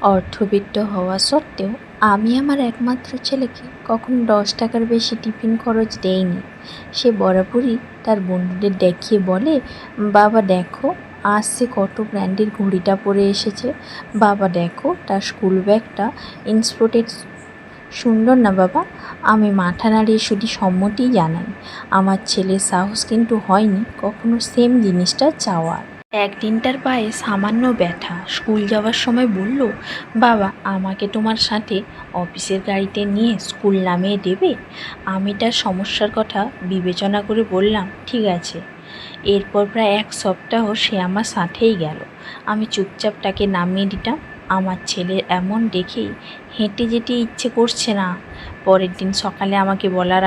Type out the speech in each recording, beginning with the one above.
অর্থবিত্ত হওয়া সত্ত্বেও আমি আমার একমাত্র ছেলেকে কখনো 10 টাকার বেশি টিফিন খরচ দেইনি। সে বরাবরই তার বন্ধুদের দেখিয়ে বলে, বাবা দেখো আজ সে কত ব্র্যান্ডের ঘড়িটা পরে এসেছে, বাবা দেখো তার স্কুল ব্যাগটা ইন্সপোর্টেড সুন্দর না বাবা। আমি মাথা নাড়িয়ে শুধু সম্মতিই জানাই। আমার ছেলের সাহস কিন্তু হয়নি কখনো সেম জিনিসটা চাওয়ার। একদিন তার পায়ে সামান্য ব্যথা, স্কুল যাওয়ার সময় বলল, বাবা আমাকে তোমার সাথে অফিসের গাড়িতে নিয়ে স্কুল নামিয়ে দেবে। আমি তার সমস্যার কথা বিবেচনা করে বললাম, ঠিক আছে। এরপর প্রায় 1 সপ্তাহ সে আমার সাথেই গেল। আমি চুপচাপ তাকে নামিয়ে দিতাম। আমার ছেলের এমন দেখেই হেঁটে যেতে ইচ্ছে করছে না। পরের দিন সকালে আমাকে বলার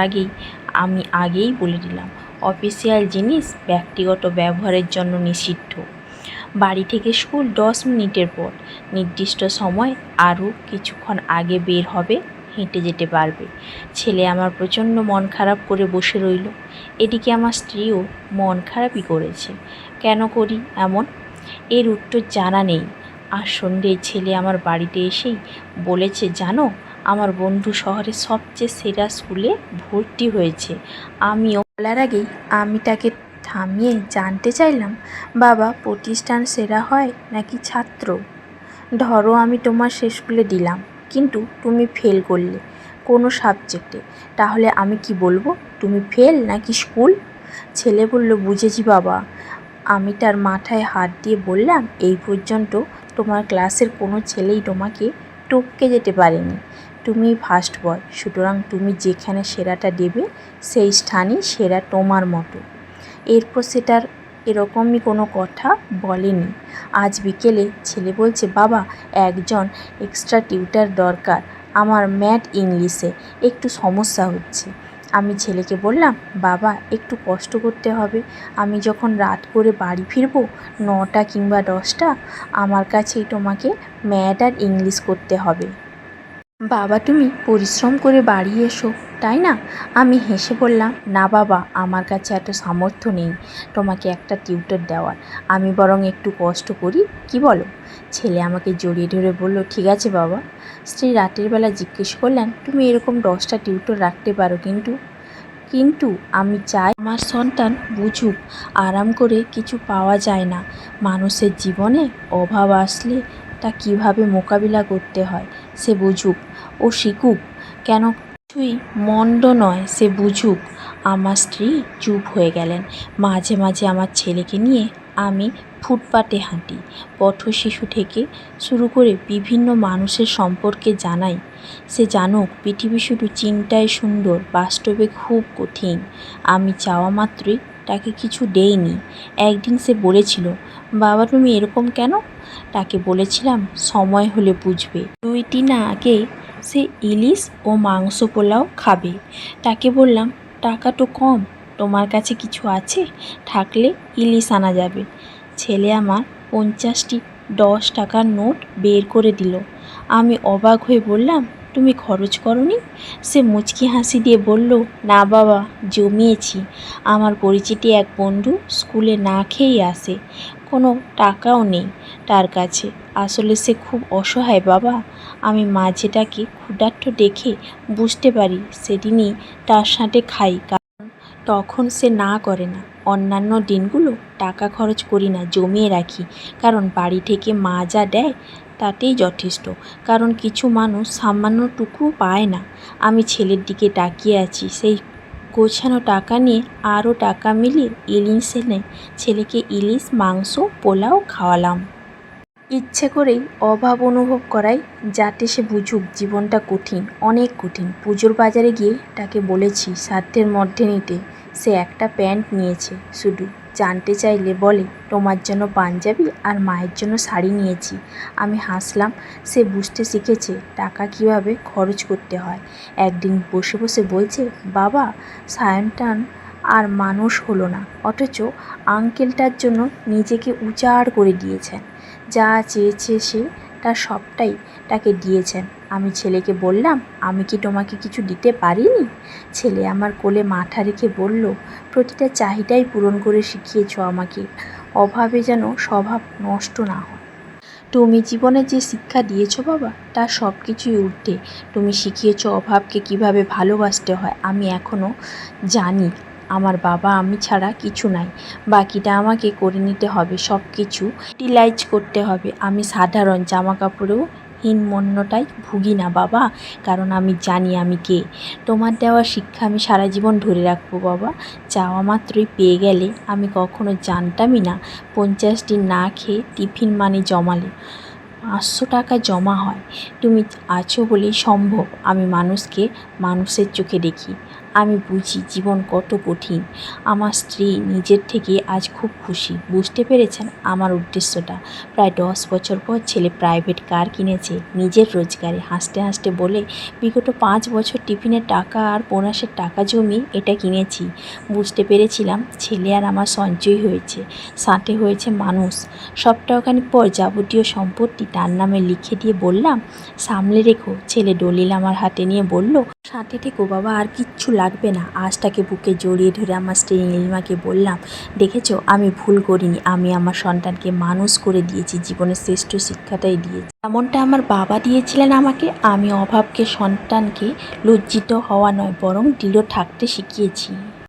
আমি আগেই বলে দিলাম, অফিসিয়াল জিনিস ব্যক্তিগত ব্যবহারের জন্য নিষিদ্ধ। বাড়ি থেকে স্কুল 10 মিনিটের পর, নির্দিষ্ট সময় আরও কিছুক্ষণ আগে বের হবে, হেঁটে যেতে পারবে। ছেলে আমার প্রচণ্ড মন খারাপ করে বসে রইল। এদিকে আমার স্ত্রীও মন খারাপই করেছে। কেন করি এমন, এর উত্তর জানা নেই। আর সন্ধ্যেয় ছেলে আমার বাড়িতে এসেই বলেছে, জানো আমার বন্ধু শহরের সবচেয়ে সেরা স্কুলে ভর্তি হয়েছে। আমিও বলার আগেই আমি তাকে থামিয়ে জানতে চাইলাম, বাবা প্রতিষ্ঠান সেরা হয় নাকি ছাত্র? ধরো আমি তোমার সে স্কুলে দিলাম, কিন্তু তুমি ফেল করলে কোনো সাবজেক্টে, তাহলে আমি কি বলবো, তুমি ফেল নাকি স্কুল? ছেলে বলল, বুঝেছি বাবা। আমি তার মাথায় হাত দিয়ে বললাম, এই পর্যন্ত তোমার ক্লাসের কোনো ছেলেই তোমাকে টপকে যেতে পারেনি। তুমি ফার্স্ট বয়, সুতরাং তুমি যেখানে সেরাটা দেবে সেই স্থানই সেরা তোমার মতো। এরপর সেটার এরকমই কোনো কথা বলেনি। আজ বিকেলে ছেলে বলছে, বাবা একজন এক্সট্রা টিউটার দরকার, আমার ম্যাথ ইংলিশে একটু সমস্যা হচ্ছে। আমি ছেলেকে বললাম, বাবা একটু কষ্ট করতে হবে, আমি যখন রাত করে বাড়ি ফিরবো 9টা কিংবা 10টা, আমার কাছেই তোমাকে ম্যাথ আর ইংলিশ করতে হবে। বাবা তুমি পরিশ্রম করে বাড়ি এসো, তাই না? আমি হেসে বললাম, না বাবা, আমার কাছে এত সামর্থ্য নেই তোমাকে একটা টিউটর দেওয়ার, আমি বরং একটু কষ্ট করি, কি বলো? ছেলে আমাকে জড়িয়ে ধরে বলল, ঠিক আছে বাবা। স্ত্রী রাতের বেলা জিজ্ঞেস করলেন, তুমি এরকম 10টা টিউটর রাখতে পারো, কিন্তু কিন্তু আমি চাই আমার সন্তান বুঝুক আরাম করে কিছু পাওয়া যায় না। মানুষের জীবনে অভাব আসলে তা কীভাবে মোকাবিলা করতে হয় সে বুঝুক, ও শিখুক। কেন কিছুই মন্দ নয়, সে বুঝুক। আমার স্ত্রী চুপ হয়ে গেলেন। মাঝে মাঝে আমার ছেলেকে নিয়ে আমি ফুটপাতে হাঁটি, পথ শিশু থেকে শুরু করে বিভিন্ন মানুষের সম্পর্কে জানাই। সে জানুক পৃথিবী শুধু চিন্তায় সুন্দর, বাস্তবে খুব কঠিন। আমি চাওয়া মাত্রই তাকে কিছু দেইনি। একদিন সে বলেছিল, বাবা তুমি এরকম কেন? তাকে বলেছিলাম, সময় হলে বুঝবে। 2 দিন আগে সে ইলিশ ও মাংস পোলাও খাবে। তাকে বললাম, টাকা তো কম, তোমার কাছে কিছু আছে? থাকলে ইলিশ আনা যাবে। ছেলে আমার 50টি 10 টাকার নোট বের করে দিল। আমি অবাক হয়ে বললাম, তুমি খরচ করনি? সে মুচকি হাসি দিয়ে বলল, না বাবা, জমিয়েছি। আমার পরিচিতি এক বন্ধু স্কুলে না খেয়েই আসে, কোনো টাকাও নেই তার কাছে। আসলে সে খুব অসহায় বাবা। আমি মাঝে তাকে ক্ষুধার্ত দেখে বুঝতে পারি সেদিনই তার সাথে খাই, তখন সে না করে না। অন্যান্য দিনগুলো টাকা খরচ করি না, জমিয়ে রাখি, কারণ বাড়ি থেকে মা যা দেয় তাতেই যথেষ্ট। কারণ কিছু মানুষ সামান্যটুকুও পায় না। আমি ছেলের দিকে তাকিয়ে আছি। সেই গোছানো টাকা নিয়ে আরও টাকা মিলিয়ে ইলিশ এনে ছেলেকে ইলিশ মাংস পোলাও খাওয়ালাম। ইচ্ছে করেই অভাব অনুভব করাই, যাতে সে বুঝুক জীবনটা কঠিন, অনেক কঠিন। পুজোর বাজারে গিয়ে তাকে বলেছি সাধ্যের মধ্যে নিতে। সে একটা প্যান্ট নিয়েছে শুধু। জানতে চাইলে বলে, তোমার জন্য পাঞ্জাবি আর মায়ের জন্য শাড়ি নিয়েছি। আমি হাসলাম। সে বুঝতে শিখেছে টাকা কিভাবে খরচ করতে হয়। একদিন বসে বসে বলছে, বাবা সায়ন্তান আর মানুষ হলো না, অথচ আঙ্কেলটার জন্য নিজেকে উজাড় করে দিয়েছেন। যা চেয়েছে সে তার সবটাই তাকে দিয়েছেন। আমি ছেলেকে বললাম, আমি কি তোমাকে কিছু দিতে পারিনি? ছেলে আমার কোলে মাথা রেখে বলল, প্রতিটা চাহিদাই পূরণ করে শিখিয়েছ আমাকে, অভাবে যেন স্বভাব নষ্ট না হয়। তুমি জীবনে যে শিক্ষা দিয়েছো বাবা, তার সব কিছুই ঊর্ধ্বে। তুমি শিখিয়েছো অভাবকে কিভাবে ভালোবাসতে হয়। আমি এখনও জানি আমার বাবা আমি ছাড়া কিছু নাই, বাকিটা আমাকে করে নিতে হবে। সব কিছু ইউটিলাইজ করতে হবে। আমি সাধারণ জামা কাপড়েও হীনমন্যতায় ভুগি না বাবা, কারণ আমি জানি আমি কে। তোমার দেওয়া শিক্ষা আমি সারা জীবন ধরে রাখবো বাবা। চাওয়া মাত্রই পেয়ে গেলে আমি কখনো জানতামই না 50 দিন না খেয়ে টিফিন মানি জমালে 500 টাকা জমা হয়। তুমি আছো বলেই সম্ভব আমি মানুষকে মানুষের চোখে দেখি। আমি বুঝি জীবন কত কঠিন। আমার স্ত্রী নিজের থেকে আজ খুব খুশি। বুঝতে পেরেছেন আমার উদ্দেশ্যটা। প্রায় 10 বছর পর ছেলে প্রাইভেট কার কিনেছে নিজের রোজগারে। হাসতে হাসতে বলে, বিগত 5 বছর টিফিনের টাকা আর বোনাসের টাকা জমিয়ে এটা কিনেছি। বুঝতে পেরেছিলাম ছেলে আর আমার সঞ্চয় হয়েছে, সাথে হয়েছে মানুষ। সপ্তাহখানেক পর যাবতীয় সম্পত্তি তার নামে লিখে দিয়ে বললাম, সামলে রেখো। ছেলে দলিল আমার হাতে নিয়ে বলল, সাথে থেকো বাবা, আর কিচ্ছু লাগবে না। আজ তাকে বুকে জড়িয়ে ধরে আমার স্ত্রী নীলিমাকে বললাম, দেখেছো আমি ভুল করিনি। আমি আমার সন্তানকে মানুষ করে দিয়েছি, জীবনের শ্রেষ্ঠ শিক্ষাটাই দিয়েছি। এমনটা আমার বাবা দিয়েছিলেন আমাকে। আমি অভাবকে সন্তানকে লজ্জিত হওয়া নয় বরং দৃঢ় থাকতে শিখিয়েছি।